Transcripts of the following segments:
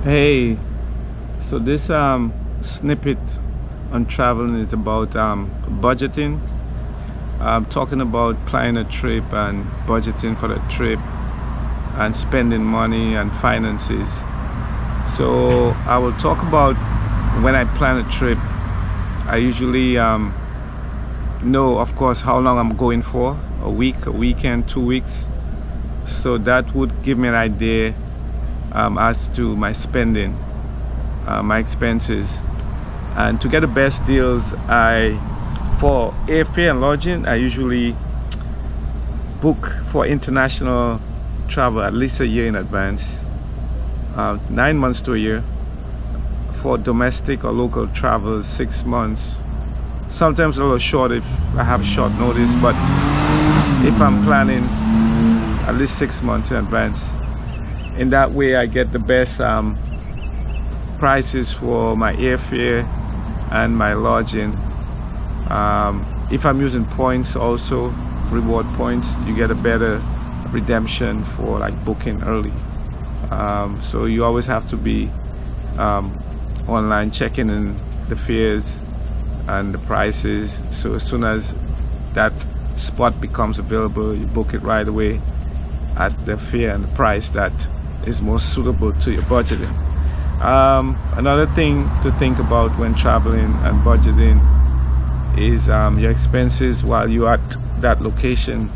Hey, so this snippet on traveling is about budgeting. I'm talking about planning a trip and budgeting for the trip and spending money and finances. So I will talk about when I plan a trip. I usually know, of course, how long I'm going for, a week, a weekend, 2 weeks. So that would give me an idea as to my spending, my expenses. And to get the best deals, for airfare and lodging, I usually book for international travel at least a year in advance, 9 months to a year. For domestic or local travel, 6 months. Sometimes a little short if I have short notice, but if I'm planning, at least 6 months in advance. In that way, I get the best prices for my airfare and my lodging. If I'm using points, also reward points, you get a better redemption for like booking early. So you always have to be online checking in the fares and the prices. So as soon as that spot becomes available, you book it right away at the fare and the price that is most suitable to your budgeting. Another thing to think about when traveling and budgeting is your expenses while you're at that location.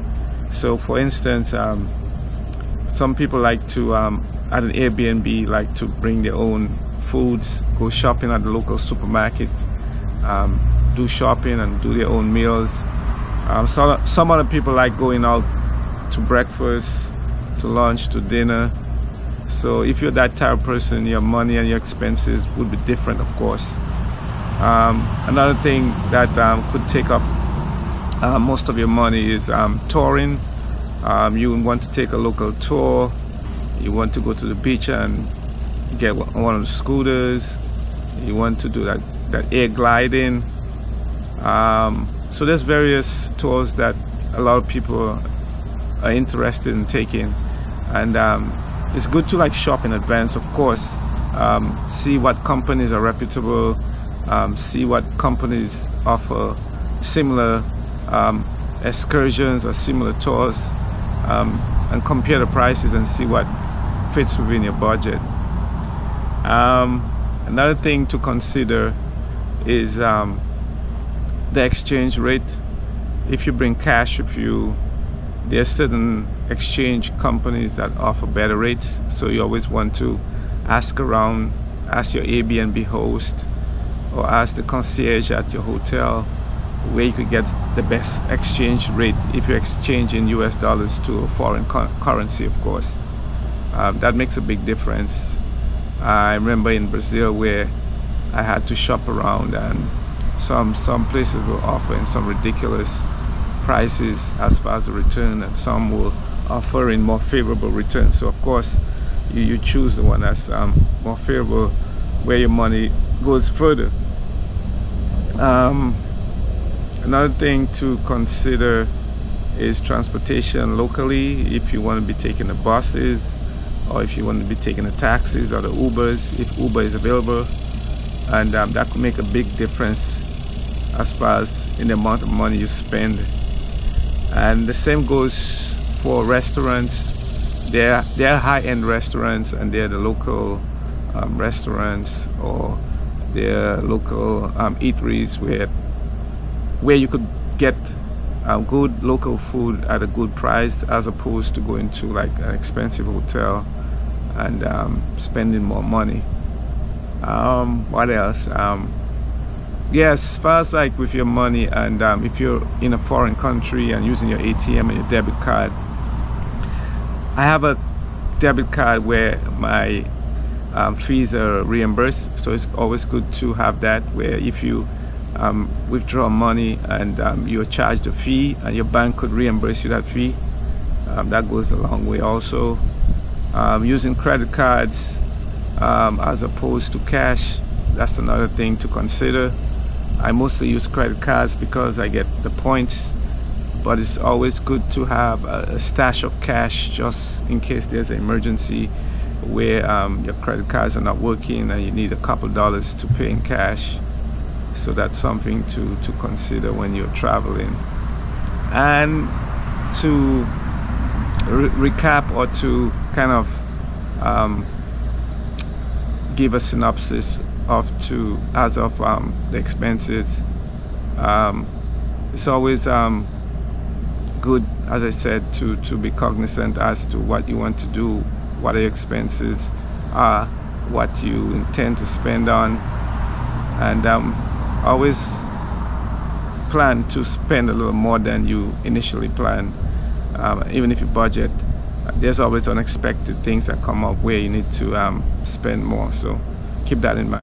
So for instance, some people like to at an Airbnb like to bring their own foods, go shopping at the local supermarket, do shopping and do their own meals. So some other people like going out to breakfast, to lunch, to dinner. So if you're that type of person, your money and your expenses would be different, of course. Another thing that could take up most of your money is touring. You want to take a local tour. You want to go to the beach and get one of the scooters. You want to do that air gliding. So there's various tours that a lot of people are interested in taking, and it's good to like shop in advance, of course. See what companies are reputable, see what companies offer similar excursions or similar tours, and compare the prices and see what fits within your budget. Another thing to consider is the exchange rate. If you bring cash with you, there are certain exchange companies that offer better rates, so you always want to ask around, ask your Airbnb host or ask the concierge at your hotel where you could get the best exchange rate if you're exchanging US dollars to a foreign currency, of course. That makes a big difference. I remember in Brazil where I had to shop around, and some places were offering some ridiculous prices as far as the return, and some will offer in more favorable returns. So of course you choose the one that's more favorable, where your money goes further. Another thing to consider is transportation locally. If you want to be taking the buses, or if you want to be taking the taxis or the Ubers, if Uber is available, and that could make a big difference as far as in the amount of money you spend. And the same goes for restaurants. There are high-end restaurants, and they're the local restaurants, or they're local eateries where you could get good local food at a good price, as opposed to going to like an expensive hotel and spending more money. What else? Yes, as far as like with your money, and if you're in a foreign country and using your ATM and your debit card, I have a debit card where my fees are reimbursed, so it's always good to have that, where if you withdraw money and you're charged a fee and your bank could reimburse you that fee, that goes a long way. Also, using credit cards as opposed to cash, that's another thing to consider. I mostly use credit cards because I get the points, but it's always good to have a stash of cash just in case there's an emergency where your credit cards are not working and you need a couple dollars to pay in cash. So that's something to consider when you're traveling. And to recap, or to kind of give a synopsis of the expenses, it's always good, as I said, to be cognizant as to what you want to do, what your expenses are, what you intend to spend on, and always plan to spend a little more than you initially planned. Even if you budget, there's always unexpected things that come up where you need to spend more, so keep that in mind.